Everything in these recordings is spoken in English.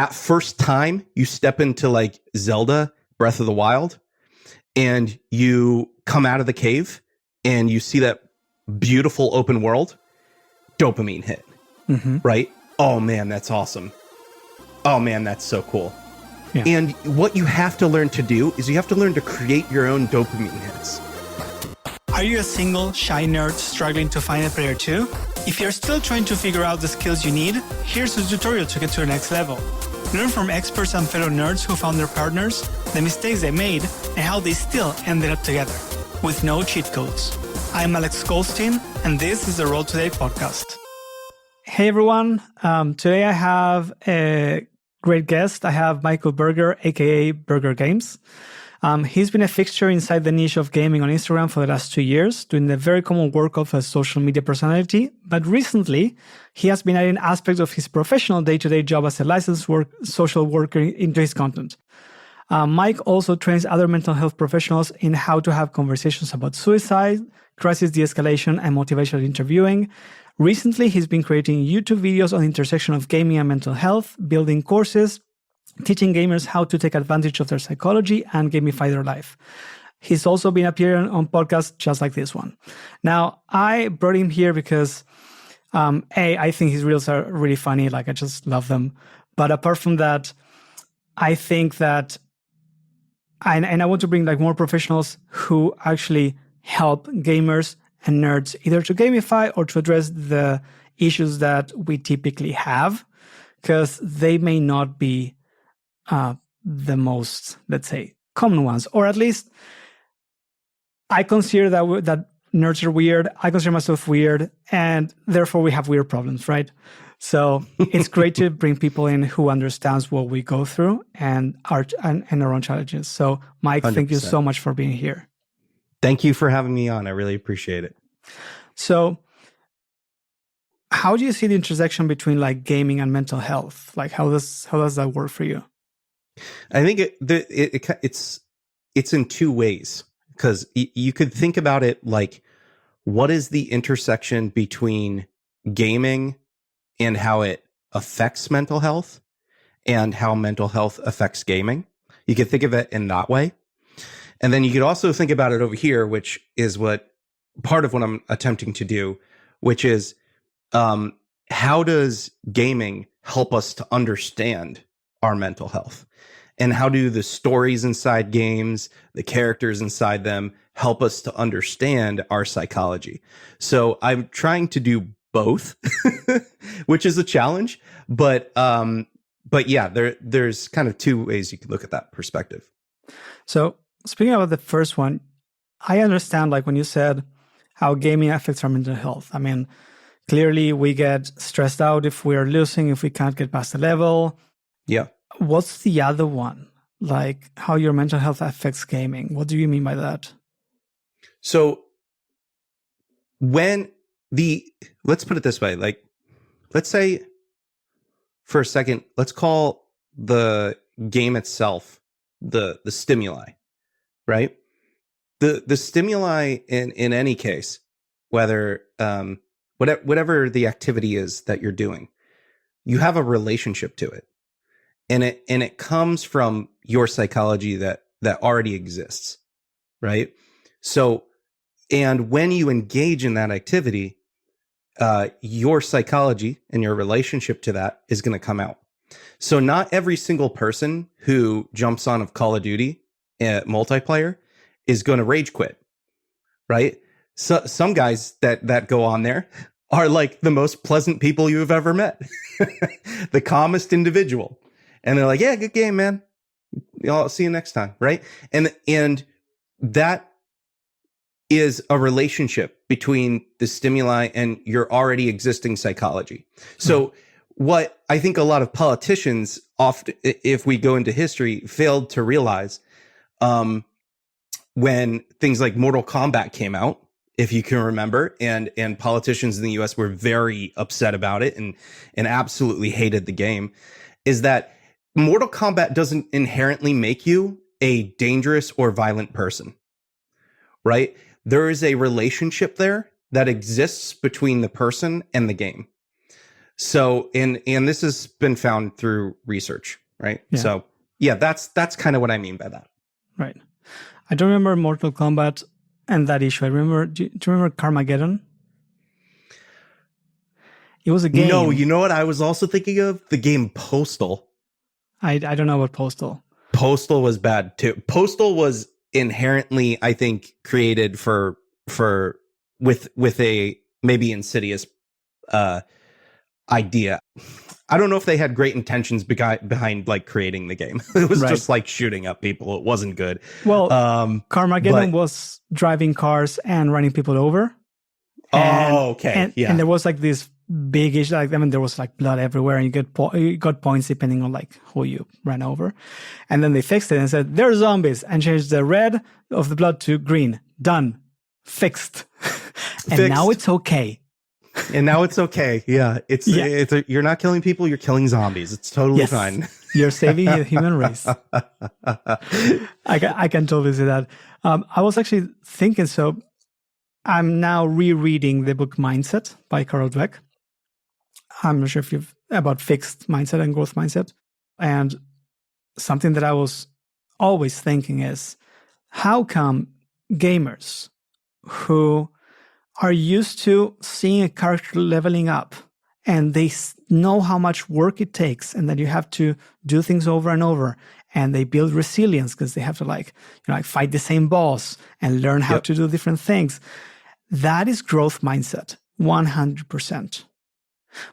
at first time you step into like Zelda Breath of the Wild and you come out of the cave and you see that beautiful open world, dopamine hit, right? Oh man, that's awesome. Oh man, that's so cool. Yeah. And what you have to learn to do is you have to learn to create your own dopamine hits. Are you a single, shy nerd struggling to find a player too? If you're still trying to figure out the skills you need, here's a tutorial to get to the next level. Learn from experts and fellow nerds who found their partners, the mistakes they made, and how they still ended up together, with no cheat codes. I'm Alex Goldstein, and this is the Roll Today podcast. Hey everyone, today I have a great guest. I have Micael Berger, aka Berger Games. He's been a fixture inside the niche of gaming on Instagram for the last 2 years, doing the very common work of a social media personality. But recently, he has been adding aspects of his professional day-to-day job as a licensed social worker into his content. Mike also trains other mental health professionals in how to have conversations about suicide, crisis de-escalation, and motivational interviewing. Recently, he's been creating YouTube videos on the intersection of gaming and mental health, building courses, teaching gamers how to take advantage of their psychology and gamify their life. He's also been appearing on podcasts just like this one. Now, I brought him here because, I think his reels are really funny. Like, I just love them. But apart from that, I think that, and I want to bring like more professionals who actually help gamers and nerds either to gamify or to address the issues that we typically have, because they may not be the most, let's say, common ones, or at least I consider that nerds are weird. I consider myself weird, and therefore we have weird problems, right? So it's great to bring people in who understands what we go through and our own challenges. So, Mike, 100%. Thank you so much for being here. Thank you for having me on. I really appreciate it. So, how do you see the intersection between like gaming and mental health? Like, how does that work for you? I think it's in two ways, because you could think about it like, what is the intersection between gaming and how it affects mental health and how mental health affects gaming? You could think of it in that way. And then you could also think about it over here, which is part of what I'm attempting to do, which is how does gaming help us to understand our mental health? And how do the stories inside games, the characters inside them, help us to understand our psychology? So I'm trying to do both, which is a challenge. But yeah, there's kind of two ways you can look at that perspective. So speaking about the first one, I understand like when you said how gaming affects our mental health. I mean, clearly we get stressed out if we're losing, if we can't get past the level. Yeah. What's the other one? Like how your mental health affects gaming. What do you mean by that? So let's put it this way, like, let's say for a second, let's call the game itself the stimuli, right? The stimuli in any case, whether, whatever the activity is that you're doing, you have a relationship to it. And it comes from your psychology that already exists, right? So, and when you engage in that activity, your psychology and your relationship to that is going to come out. So not every single person who jumps on of Call of Duty multiplayer is going to rage quit, right? So some guys that go on there are like the most pleasant people you have ever met, the calmest individual. And they're like, yeah, good game, man. I'll see you next time, right? And that is a relationship between the stimuli and your already existing psychology. So what I think a lot of politicians often, if we go into history, failed to realize when things like Mortal Kombat came out, if you can remember, and politicians in the US were very upset about it and absolutely hated the game, is that Mortal Kombat doesn't inherently make you a dangerous or violent person, right? There is a relationship there that exists between the person and the game. So, and this has been found through research, right? Yeah. So, yeah, that's kind of what I mean by that. Right. I don't remember Mortal Kombat and that issue. I remember. Do you remember Carmageddon? It was a game. No, you know what I was also thinking of? The game Postal. I don't know about Postal. Postal was bad too. Postal was inherently, I think, created with a maybe insidious idea. I don't know if they had great intentions behind like creating the game. It was just like shooting up people. It wasn't good. Well, Carmageddon was driving cars and running people over. And, okay. And there was like this big issue. Like, I mean, there was like blood everywhere, and you got points depending on like who you ran over. And then they fixed it and said they're zombies, and changed the red of the blood to green. Done, fixed. And now it's okay. And now it's okay. Yeah, it's you're not killing people. You're killing zombies. It's totally fine. You're saving the human race. I can totally see that. I was actually thinking. So I'm now rereading the book Mindset by Carol Dweck. I'm not sure if you've about fixed mindset and growth mindset. And something that I was always thinking is, how come gamers who are used to seeing a character leveling up, and they know how much work it takes, and that you have to do things over and over, and they build resilience because they have to like fight the same boss and learn how to do different things. That is growth mindset, 100%.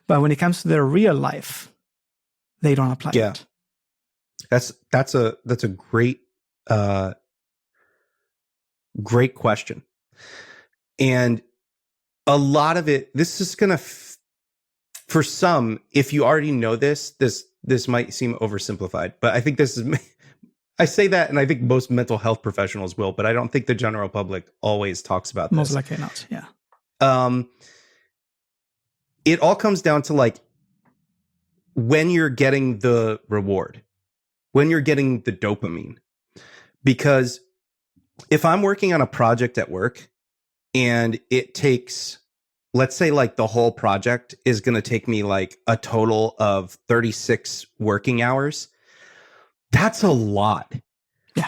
But when it comes to their real life, they don't apply it. That's a great great question. And a lot of it, this is going to, for some, if you already know this might seem oversimplified, but I think this is, I say that, and I think most mental health professionals will, but I don't think the general public always talks about this. Most likely not, yeah. It all comes down to like when you're getting the reward, when you're getting the dopamine. Because if I'm working on a project at work and it takes, let's say like the whole project is going to take me like a total of 36 working hours, that's a lot,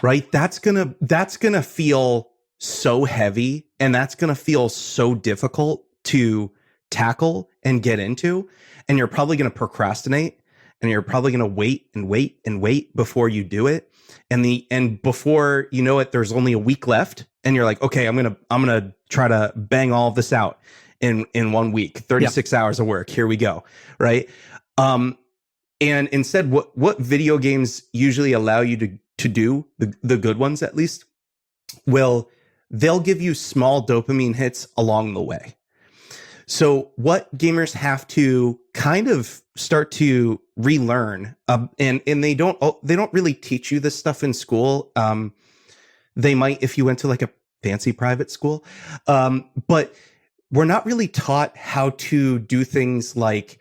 right? That's going to feel so heavy, and that's going to feel so difficult to tackle and get into. And you're probably going to procrastinate, and you're probably going to wait and wait and wait before you do it. And before you know it, there's only a week left, and you're like, okay, I'm going to try to bang all of this out in 1 week, 36 hours of work. Here we go. Right. And instead, what video games usually allow you to do, the good ones at least, they'll give you small dopamine hits along the way. So what gamers have to kind of start to relearn, and they don't really teach you this stuff in school. They might if you went to like a fancy private school, but we're not really taught how to do things like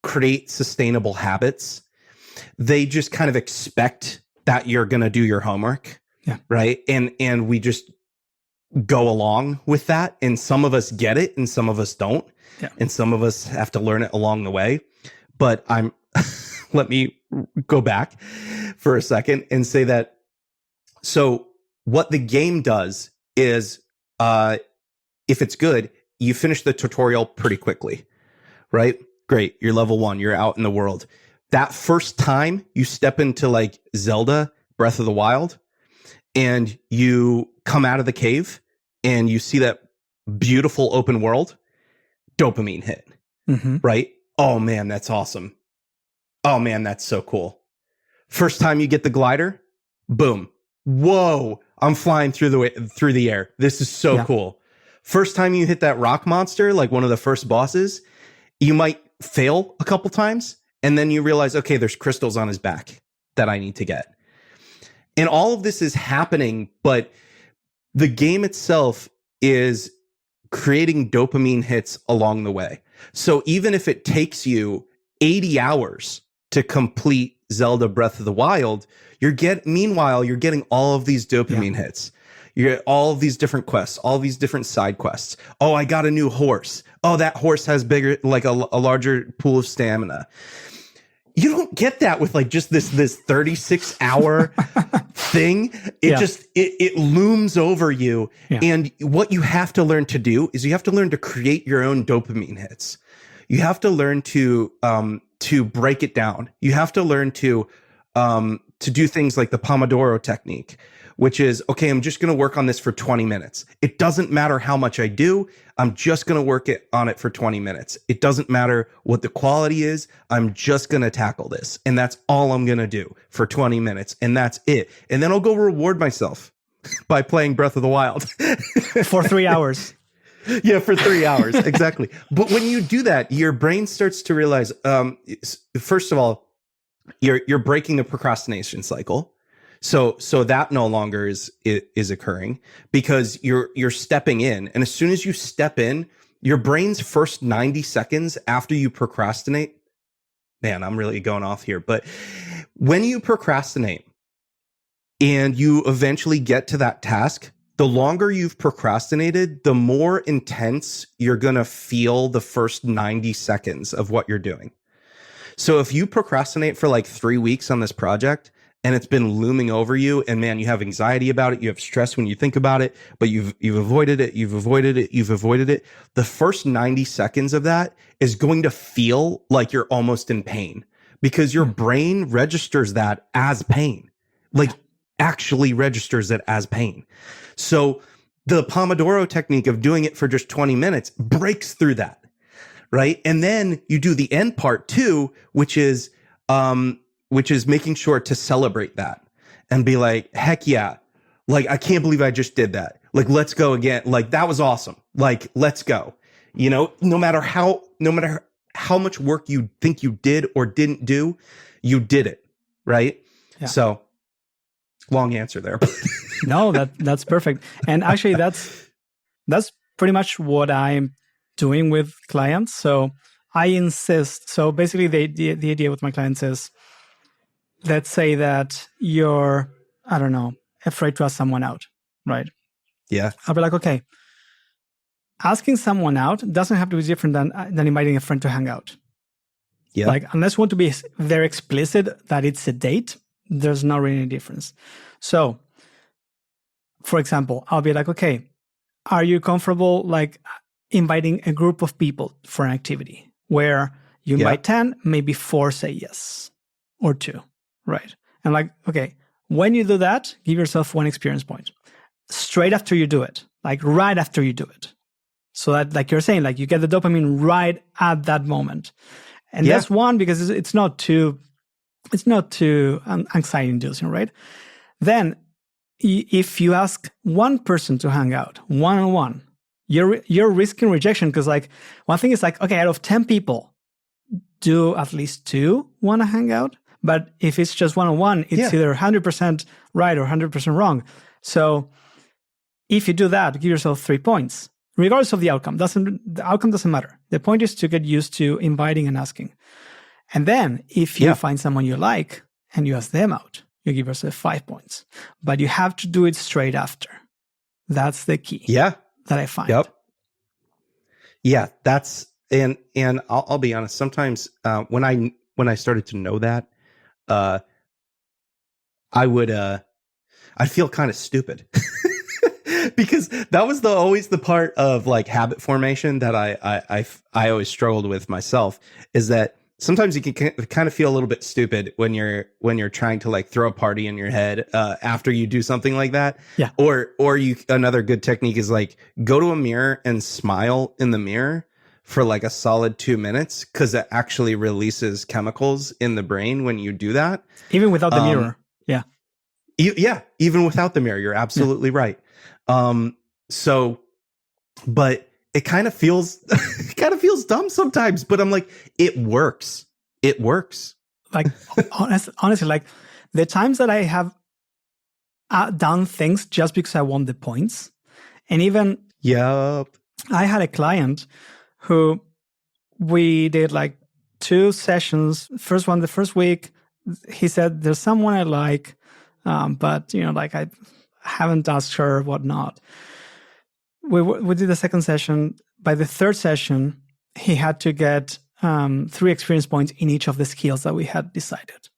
create sustainable habits. They just kind of expect that you're going to do your homework, right? And we just go along with that, and some of us get it and some of us don't, and some of us have to learn it along the way. But let me go back for a second and say that, so what the game does is, if it's good, you finish the tutorial pretty quickly, right? Great, you're level 1, you're out in the world. That first time you step into like Zelda Breath of the Wild, and you come out of the cave and you see that beautiful open world, dopamine hit, right? Oh man, that's awesome. Oh man, that's so cool. First time you get the glider, boom. Whoa, I'm flying through the air. This is so cool. First time you hit that rock monster, like one of the first bosses, you might fail a couple times, and then you realize, okay, there's crystals on his back that I need to get. And all of this is happening, but the game itself is creating dopamine hits along the way. So even if it takes you 80 hours to complete Zelda Breath of the Wild, meanwhile, you're getting all of these dopamine hits. You get all of these different quests, all these different side quests. Oh, I got a new horse. Oh, that horse has bigger, like a larger pool of stamina. You don't get that with like just this 36-hour thing. It looms over you. Yeah. And what you have to learn to do is you have to learn to create your own dopamine hits. You have to learn to break it down. You have to learn to do things like the Pomodoro technique, which is, okay, I'm just going to work on this for 20 minutes. It doesn't matter how much I do. I'm just going to work on it for 20 minutes. It doesn't matter what the quality is. I'm just going to tackle this. And that's all I'm going to do for 20 minutes. And that's it. And then I'll go reward myself by playing Breath of the Wild. For 3 hours. Yeah, for 3 hours. Exactly. But when you do that, your brain starts to realize, first of all, you're breaking the procrastination cycle. So that no longer is occurring because you're stepping in. And as soon as you step in, your brain's first 90 seconds after you procrastinate, man, I'm really going off here. But when you procrastinate and you eventually get to that task, the longer you've procrastinated, the more intense you're going to feel the first 90 seconds of what you're doing. So if you procrastinate for like 3 weeks on this project and it's been looming over you and man, you have anxiety about it, you have stress when you think about it, but you've avoided it, you've avoided it. The first 90 seconds of that is going to feel like you're almost in pain because your brain registers that as pain, like actually registers it as pain. So the Pomodoro technique of doing it for just 20 minutes breaks through that. Right. And then you do the end part too, which is making sure to celebrate that and be like, heck yeah. Like, I can't believe I just did that. Like, let's go again. Like, that was awesome. Like, let's go. You know, no matter how much work you think you did or didn't do, you did it. Right. Yeah. So long answer there. No, that's perfect. And actually that's pretty much what I'm doing with clients. So I insist. So basically the idea with my clients is, let's say that you're, I don't know, afraid to ask someone out, right? Yeah. I'll be like, okay, asking someone out doesn't have to be different than inviting a friend to hang out. Yeah. Like, unless you want to be very explicit that it's a date, there's not really any difference. So, for example, I'll be like, okay, are you comfortable like inviting a group of people for an activity where you invite 10, maybe 4 say yes or 2, right? And like, okay, when you do that, give yourself 1 experience point straight after you do it, like right after you do it. So that, like you're saying, like you get the dopamine right at that moment. And that's one, because it's not too anxiety inducing, right? Then if you ask one person to hang out one-on-one, you're risking rejection, because like one thing is like, okay, out of 10 people, do at least 2 want to hang out? But if it's just one-on-one, it's either 100% right or 100% wrong. So if you do that, give yourself 3 points, regardless of the outcome. The outcome doesn't matter. The point is to get used to inviting and asking. And then if you find someone you like and you ask them out, you give yourself 5 points. But you have to do it straight after. That's the key. Yeah. That I find. Yep. Yeah, that's and I'll be honest. Sometimes when I started to know that, I'd feel kind of stupid because that was always the part of like habit formation that I always struggled with myself, is that sometimes you can kind of feel a little bit stupid when you're trying to like throw a party in your head after you do something like that. Yeah. Or another good technique is like go to a mirror and smile in the mirror for like a solid 2 minutes, because it actually releases chemicals in the brain when you do that. Even without the mirror. Yeah. Even without the mirror, you're absolutely right. But it kind of feels dumb sometimes, but I'm like, it works. It works. Like honestly, like the times that I have done things just because I want the points, and even I had a client who we did like 2 sessions. First one, the first week, he said, "There's someone I like, but you know, like I haven't asked her whatnot. We did the second session. By the third session, he had to get 3 experience points in each of the skills that we had decided.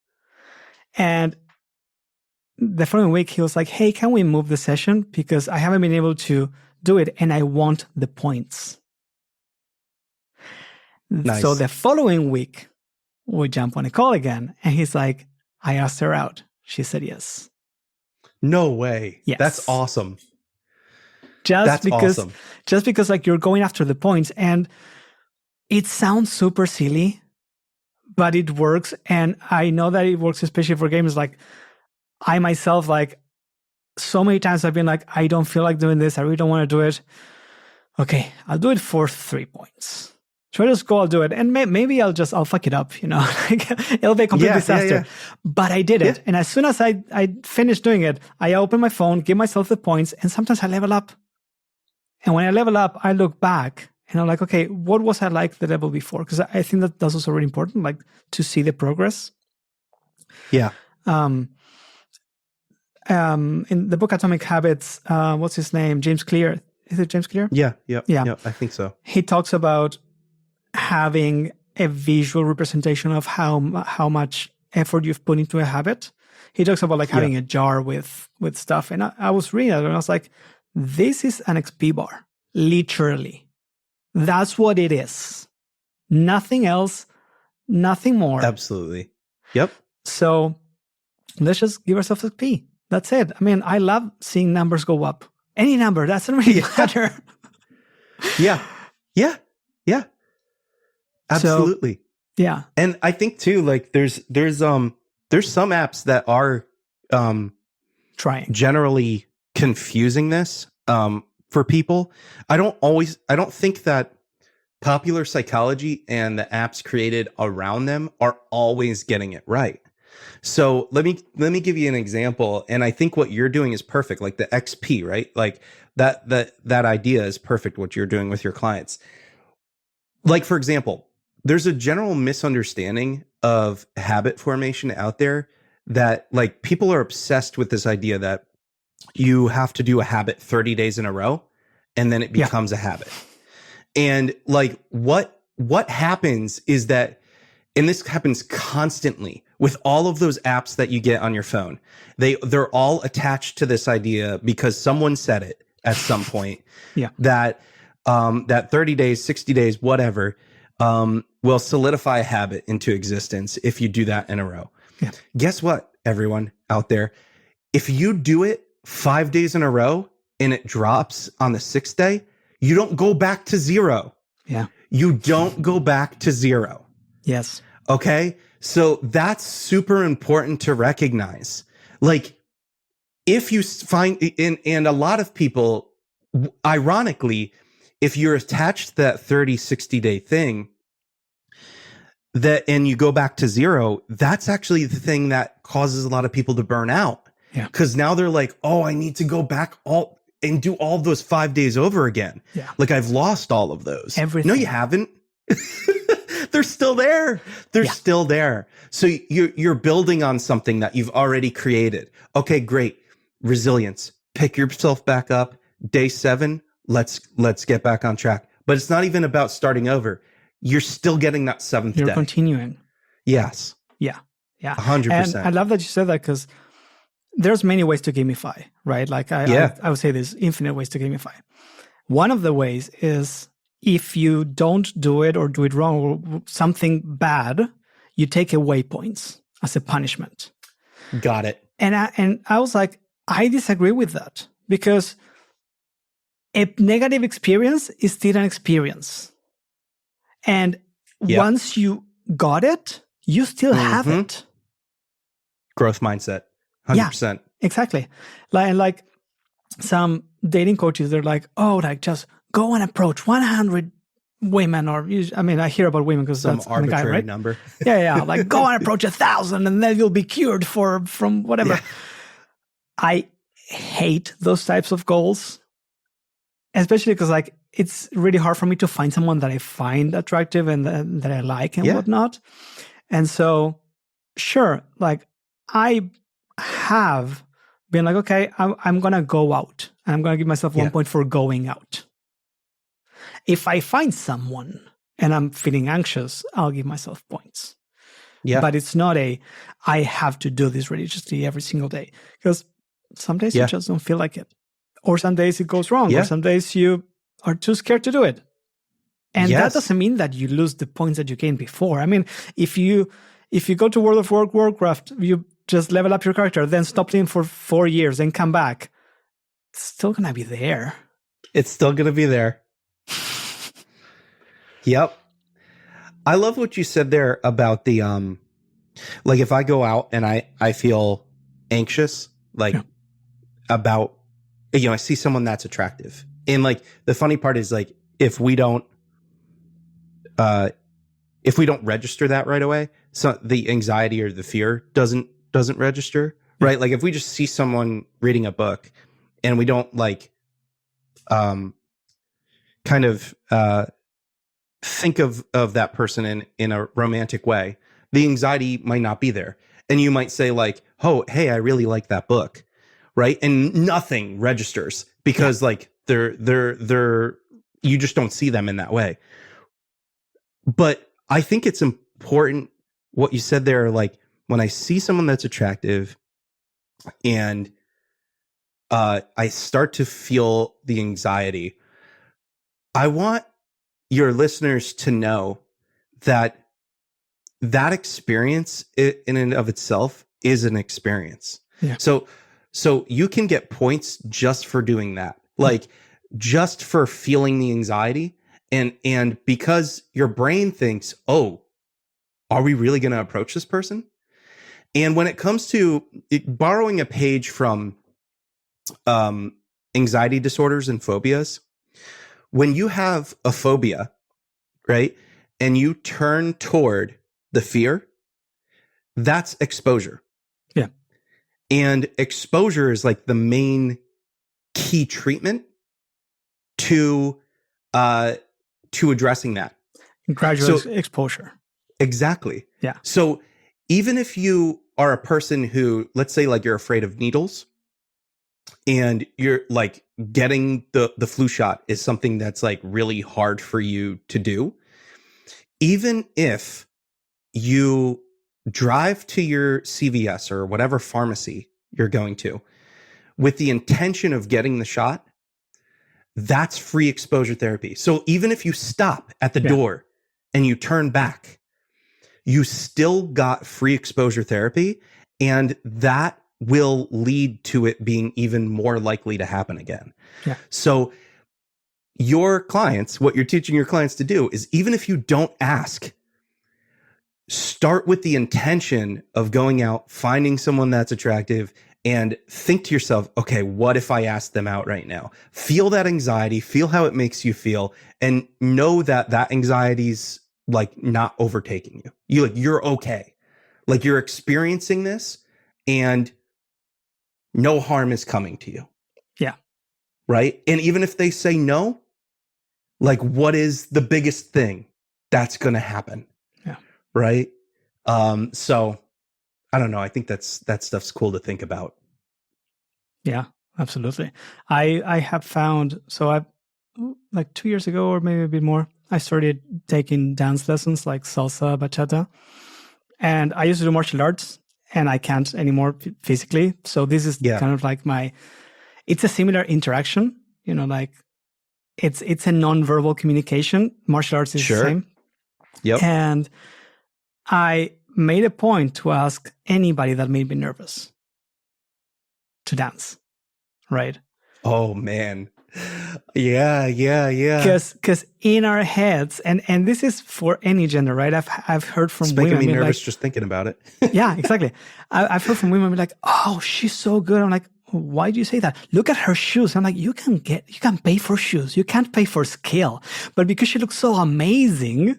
And the following week, he was like, hey, can we move the session? Because I haven't been able to do it and I want the points. Nice. So the following week, we jump on a call again. And he's like, I asked her out. She said yes. No way. Yes. That's awesome. Just because like you're going after the points, and it sounds super silly, but it works. And I know that it works especially for games. Like I myself, like so many times I've been like, I don't feel like doing this. I really don't want to do it. Okay, I'll do it for 3 points. So I just go, I'll do it. And maybe I'll fuck it up, like it'll be a complete disaster. Yeah. But I did it. Yeah. And as soon as I finished doing it, I open my phone, give myself the points, and sometimes I level up. And when I level up, I look back and I'm like, okay, what was I like the level before? Because I think that's also really important, like to see the progress. Yeah. In the book Atomic Habits, what's his name? James Clear. Is it James Clear? Yeah. I think so. He talks about having a visual representation of how much effort you've put into a habit. He talks about like having a jar with stuff. And I was reading it and I was like, this is an XP bar. Literally. That's what it is. Nothing else, nothing more. Absolutely. Yep. So let's just give ourselves XP. That's it. I mean, I love seeing numbers go up. Any number, that doesn't really matter. Yeah. Absolutely. So, yeah. And I think too, like there's some apps that are trying generally confusing this for people. I don't think that popular psychology and the apps created around them are always getting it right. So let me give you an example. And I think what you're doing is perfect. Like the XP, right? Like that idea is perfect. What you're doing with your clients. Like, for example, there's a general misunderstanding of habit formation out there that like people are obsessed with this idea that you have to do a habit 30 days in a row and then it becomes a habit. And like what happens is that, and this happens constantly with all of those apps that you get on your phone, they're all attached to this idea because someone said it at some point that 30 days, 60 days, whatever, will solidify a habit into existence if you do that in a row. Yeah. Guess what, everyone out there? If you do it 5 days in a row and it drops on the 6th day, you don't go back to 0. Yeah. You don't go back to 0. Yes. Okay. So that's super important to recognize. Like if you find, and a lot of people, ironically, if you're attached to that 30, 60 day thing, and you go back to 0, that's actually the thing that causes a lot of people to burn out. Yeah. Because now they're like, oh, I need to go back and do all those 5 days over again. Yeah. Like I've lost all of those. Everything. No, you haven't. They're still there. They're still there. So you're building on something that you've already created. Okay, great. Resilience. Pick yourself back up. Day 7. Let's get back on track. But it's not even about starting over. You're still getting that 7th day. You're continuing. Yes. Yeah. 100%. And I love that you said that because there's many ways to gamify, right? Like I would say there's infinite ways to gamify. One of the ways is if you don't do it or do it wrong or something bad, you take away points as a punishment. Got it. And I was like, I disagree with that because a negative experience is still an experience. And once you got it, you still have it. Growth mindset. 100%. Yeah, exactly. Like some dating coaches, they're like, oh, like just go and approach 100 women, or I hear about women because that's some arbitrary guy, right? number. Yeah. Like go and approach 1,000 and then you'll be cured from whatever. Yeah. I hate those types of goals, especially because like it's really hard for me to find someone that I find attractive and that I like and whatnot. And so, sure, like I have being like, okay, I'm going to go out and I'm going to give myself 1 point for going out. If I find someone and I'm feeling anxious, I'll give myself points. Yeah. But it's not I have to do this religiously every single day, because some days you just don't feel like it. Or some days it goes wrong, or some days you are too scared to do it. And that doesn't mean that you lose the points that you gained before. I mean, if you go to World of Warcraft, you just level up your character, then stop playing for 4 years and come back, it's still going to be there. It's still going to be there. Yep. I love what you said there about the, like if I go out and I feel anxious, like about, I see someone that's attractive. And like, the funny part is like, if we don't register that right away, so the anxiety or the fear doesn't register, right? Like if we just see someone reading a book and we don't like, kind of, think of that person in a romantic way, the anxiety might not be there. And you might say like, oh, hey, I really like that book. Right. And nothing registers because like they're, you just don't see them in that way. But I think it's important what you said there. Like when I see someone that's attractive and, I start to feel the anxiety, I want your listeners to know that experience in and of itself is an experience. Yeah. So you can get points just for doing that, like just for feeling the anxiety. And because your brain thinks, oh, are we really going to approach this person? And when it comes to borrowing a page from anxiety disorders and phobias, when you have a phobia, right, and you turn toward the fear, that's exposure. Yeah. And exposure is like the main key treatment to addressing that. Gradual exposure. Exactly. Yeah. So even if you are a person who, let's say like you're afraid of needles and you're like getting the flu shot is something that's like really hard for you to do, even if you drive to your CVS or whatever pharmacy you're going to with the intention of getting the shot, that's free exposure therapy. So even if you stop at the door and you turn back, you still got free exposure therapy, and that will lead to it being even more likely to happen again. Yeah. So your clients, what you're teaching your clients to do is, even if you don't ask, start with the intention of going out, finding someone that's attractive, and think to yourself, okay, what if I ask them out right now? Feel that anxiety, feel how it makes you feel, and know that anxiety's like not overtaking you. You're okay. Like you're experiencing this and no harm is coming to you. Yeah. Right? And even if they say no, like what is the biggest thing that's going to happen? Yeah. Right? So I don't know. I think that stuff's cool to think about. Yeah, absolutely. I have found, so I like 2 years ago or maybe a bit more, I started taking dance lessons like salsa, bachata. And I used to do martial arts and I can't anymore physically. So this is kind of like it's a similar interaction, like it's a non-verbal communication. Martial arts is the same. Yep. And I made a point to ask anybody that made me nervous to dance, right? Oh, man. Yeah. Because in our heads, and this is for any gender, right? I've heard from women. It's making me nervous like, just thinking about it. Yeah, exactly. I've heard from women be like, oh, she's so good. I'm like, why do you say that? Look at her shoes. I'm like, you can pay for shoes. You can't pay for skill. But because she looks so amazing,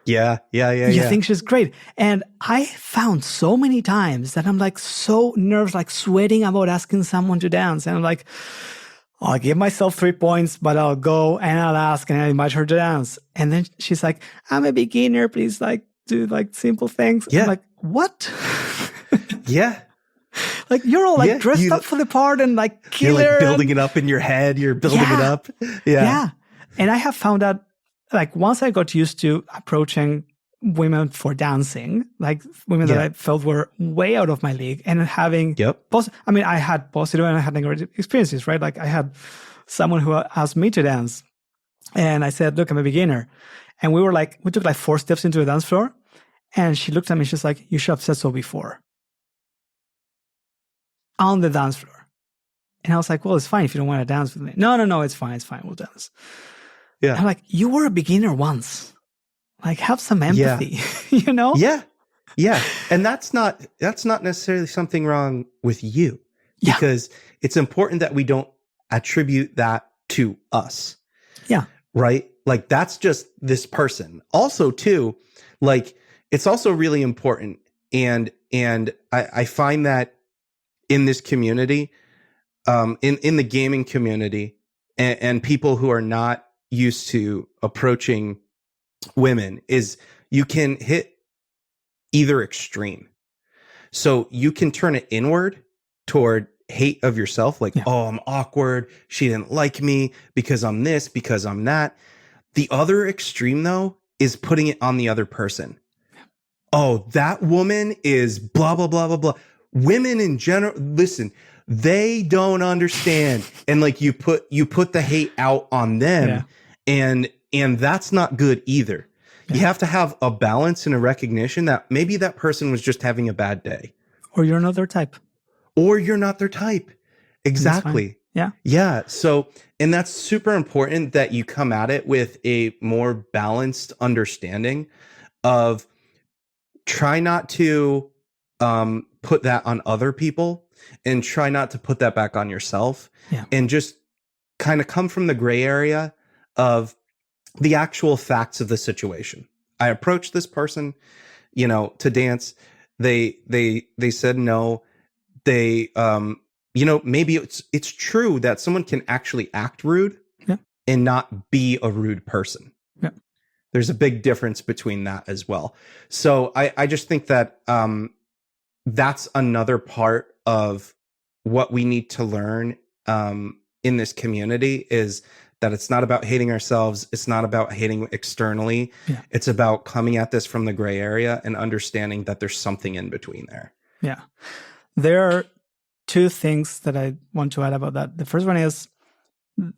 you think she's great. And I found so many times that I'm like so nervous, like sweating about asking someone to dance. And I'm like, I'll give myself 3 points, but I'll go and I'll ask and I'll invite her to dance. And then she's like, I'm a beginner. Please do simple things. Yeah. I'm like, what? Yeah. Like you're all like dressed up for the part and like killer. You're like building it up in your head. You're building it up. Yeah. And I have found out, like once I got used to approaching women for dancing, like women that I felt were way out of my league, and having, I mean, I had positive and I had negative experiences, right? Like I had someone who asked me to dance, and I said, look, I'm a beginner. And we took like 4 steps into the dance floor, and she looked at me, she's like, you should have said so before. On the dance floor. And I was like, well, it's fine if you don't want to dance with me. No, it's fine, we'll dance. Yeah. I'm like, you were a beginner once. Like, have some empathy, you know? Yeah. And that's not necessarily something wrong with you, because it's important that we don't attribute that to us. Yeah. Right? Like, that's just this person. Also, too, like, it's also really important. And I find that in this community, in the gaming community, and people who are not used to approaching women, is you can hit either extreme. So you can turn it inward toward hate of yourself, like, oh, I'm awkward, she didn't like me because I'm this, because I'm that. The other extreme, though, is putting it on the other person. Oh, that woman is blah, blah, blah, blah, blah. Women in general, listen, they don't understand. And like you put the hate out on them, and that's not good either. You have to have a balance and a recognition that maybe that person was just having a bad day. Or you're not their type. Or you're not their type. Exactly. Yeah. Yeah. So, and that's super important that you come at it with a more balanced understanding of, try not to put that on other people, and try not to put that back on yourself. Yeah. And just kind of come from the gray area of the actual facts of the situation. I approached this person, to dance. They said no. They, maybe it's true that someone can actually act rude and not be a rude person. Yeah. There's a big difference between that as well. So I just think that that's another part of what we need to learn in this community, is that it's not about hating ourselves. It's not about hating externally. Yeah. It's about coming at this from the gray area and understanding that there's something in between there. Yeah. There are 2 things that I want to add about that. The first one is,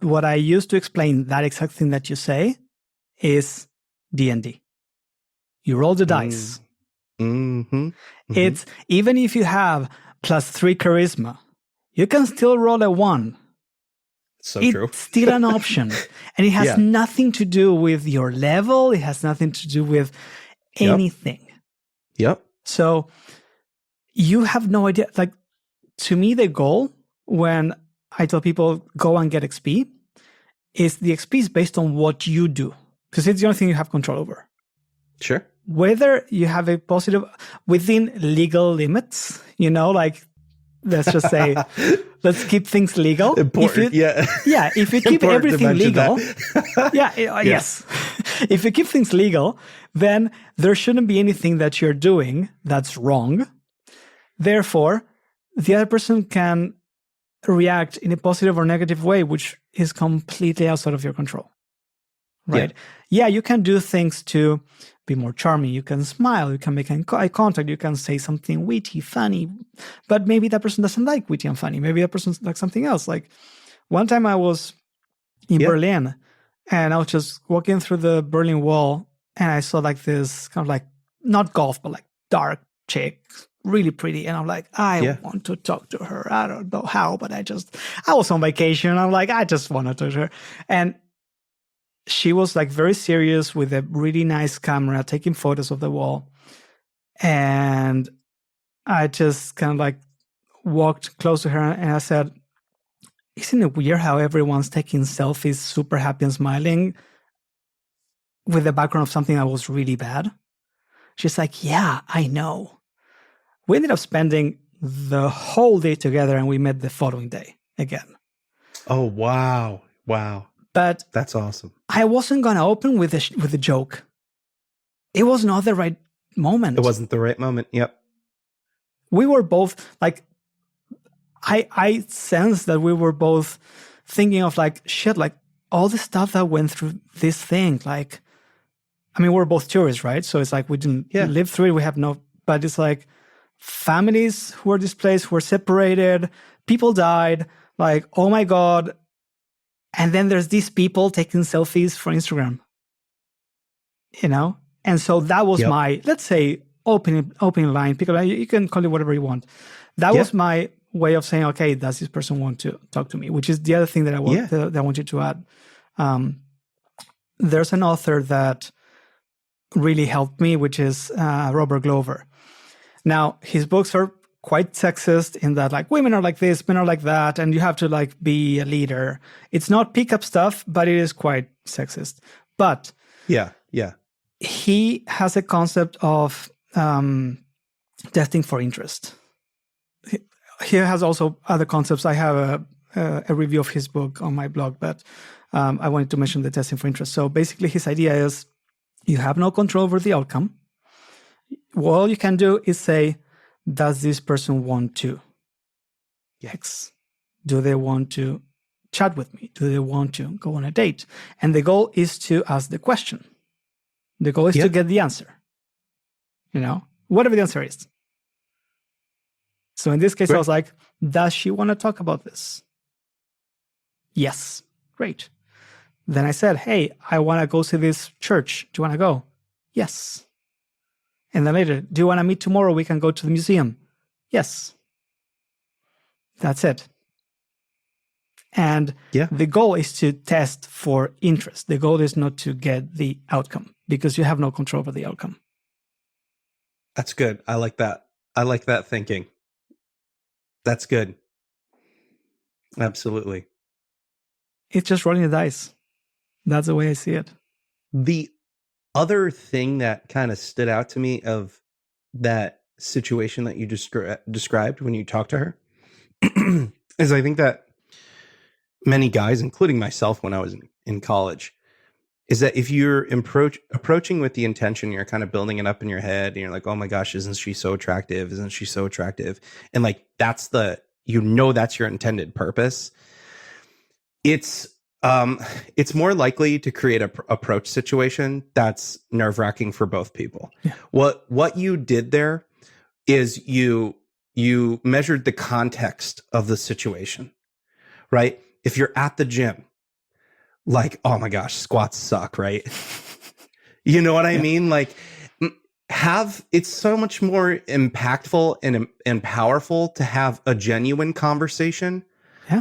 what I used to explain that exact thing that you say is D&D. You roll the dice. Mm-hmm. It's, even if you have +3 charisma, you can still roll a 1. So it's true. Still an option. And it has nothing to do with your level. It has nothing to do with anything. Yep. So you have no idea. Like, to me, the goal when I tell people go and get XP is the XP is based on what you do, because it's the only thing you have control over. Sure. Whether you have a positive within legal limits, like, let's just say, let's keep things legal. Important, if you keep everything legal, yes. If you keep things legal, then there shouldn't be anything that you're doing that's wrong. Therefore, the other person can react in a positive or negative way, which is completely outside of your control. Right? Yeah, you can do things to be more charming. You can smile. You can make eye contact. You can say something witty, funny. But maybe that person doesn't like witty and funny. Maybe that person likes something else. Like, one time I was in Berlin, and I was just walking through the Berlin Wall, and I saw like this kind of like, not golf, but like dark chick, really pretty. And I'm like, I want to talk to her. I don't know how, but I was on vacation. I'm like, I just want to talk to her. And she was like very serious with a really nice camera, taking photos of the wall. And I just kind of like walked close to her, and I said, isn't it weird how everyone's taking selfies, super happy and smiling, with the background of something that was really bad? She's like, yeah, I know. We ended up spending the whole day together, and we met the following day again. Oh, wow. Wow. But that's awesome. I wasn't going to open with a joke. It was not the right moment. It wasn't the right moment. Yep. We were both like, I sense that we were both thinking of like, shit, like all the stuff that went through this thing. Like, I mean, we're both tourists, right? So it's like we didn't live through it. We have no, but it's like families who were displaced, who were separated, people died. Like, oh my God. And then there's these people taking selfies for Instagram, you know? And so that was my, let's say, opening line. You can call it whatever you want. That was my way of saying, okay, does this person want to talk to me? Which is the other thing that I want you to add. There's an author that really helped me, which is Robert Glover. Now, his books are quite sexist in that, like, women are like this, men are like that, and you have to like be a leader. It's not pickup stuff, but it is quite sexist. But he has a concept of testing for interest. He has also other concepts. I have a review of his book on my blog, but I wanted to mention the testing for interest. So basically his idea is you have no control over the outcome. All you can do is say, does this person want to X? Do they want to chat with me? Do they want to go on a date? And the goal is to ask the question. The goal is to get the answer. You know, whatever the answer is. So in this case, I was like, does she want to talk about this? Yes. Great. Then I said, hey, I want to go to this church. Do you want to go? Yes. And then later, do you want to meet tomorrow? We can go to the museum. Yes. That's it. And the goal is to test for interest. The goal is not to get the outcome because you have no control over the outcome. That's good. I like that. I like that thinking. That's good. Absolutely. It's just rolling the dice. That's the way I see it. The other thing that kind of stood out to me of that situation that you described when you talked to her is I think that many guys, including myself when I was in college, is that if you're approaching with the intention, you're kind of building it up in your head and you're like, oh my gosh, isn't she so attractive? Isn't she so attractive? And like, that's that's your intended purpose. It's more likely to create a approach situation that's nerve-wracking for both people. Yeah. What you did there is you measured the context of the situation, right? If you're at the gym, like, oh my gosh, squats suck, right? You know what I mean? Like, it's so much more impactful and powerful to have a genuine conversation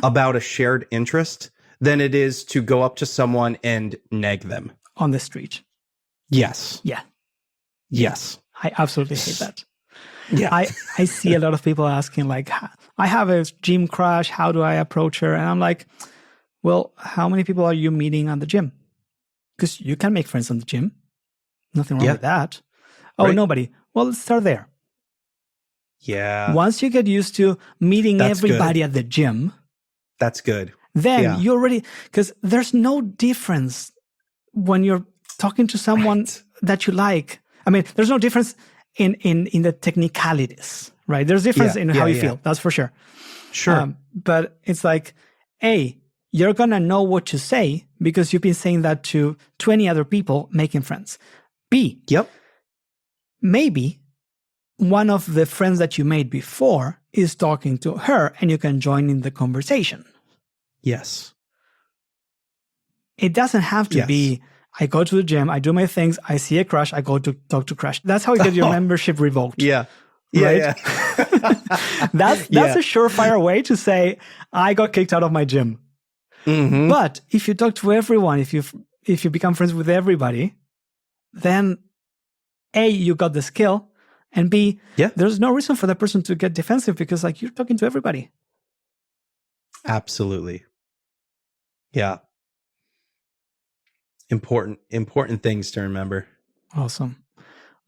about a shared interest than it is to go up to someone and nag them on the street. Yes. Yeah. Yes. I absolutely hate that. Yeah. I see a lot of people asking, like, I have a gym crush. How do I approach her? And I'm like, well, how many people are you meeting at the gym? Because you can make friends in the gym. Nothing wrong with that. Oh, right. Nobody. Well, let's start there. Yeah. Once you get used to meeting everybody at the gym. That's good. Then you already, because there's no difference when you're talking to someone that you like. I mean, there's no difference in the technicalities, right? There's difference in how you feel. That's for sure. Sure. But it's like, A, you're going to know what to say because you've been saying that to 20 other people making friends. B, maybe one of the friends that you made before is talking to her and you can join in the conversation. Yes. It doesn't have to be, I go to the gym, I do my things, I see a crush, I go to talk to crush. That's how you get your membership revoked. Yeah. Right? Yeah. That's a surefire way to say, I got kicked out of my gym. Mm-hmm. But if you talk to everyone, if you become friends with everybody, then A, you got the skill, and B, there's no reason for that person to get defensive because like you're talking to everybody. Absolutely. Yeah. Important things to remember. Awesome.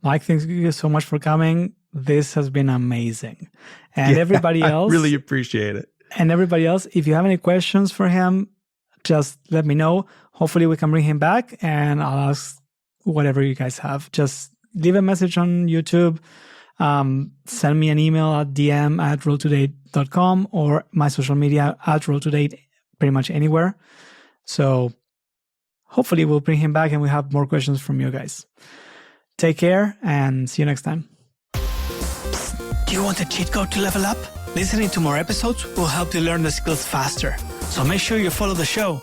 Mike, thank you so much for coming. This has been amazing. And everybody else. I really appreciate it. And everybody else, if you have any questions for him, just let me know. Hopefully we can bring him back and I'll ask whatever you guys have. Just leave a message on YouTube. send me an email at dm@rolltodate.com or my social media at rolltodate, pretty much anywhere. So hopefully we'll bring him back and we have more questions from you guys. Take care and see you next time. Do you want a cheat code to level up? Listening to more episodes will help you learn the skills faster. So make sure you follow the show.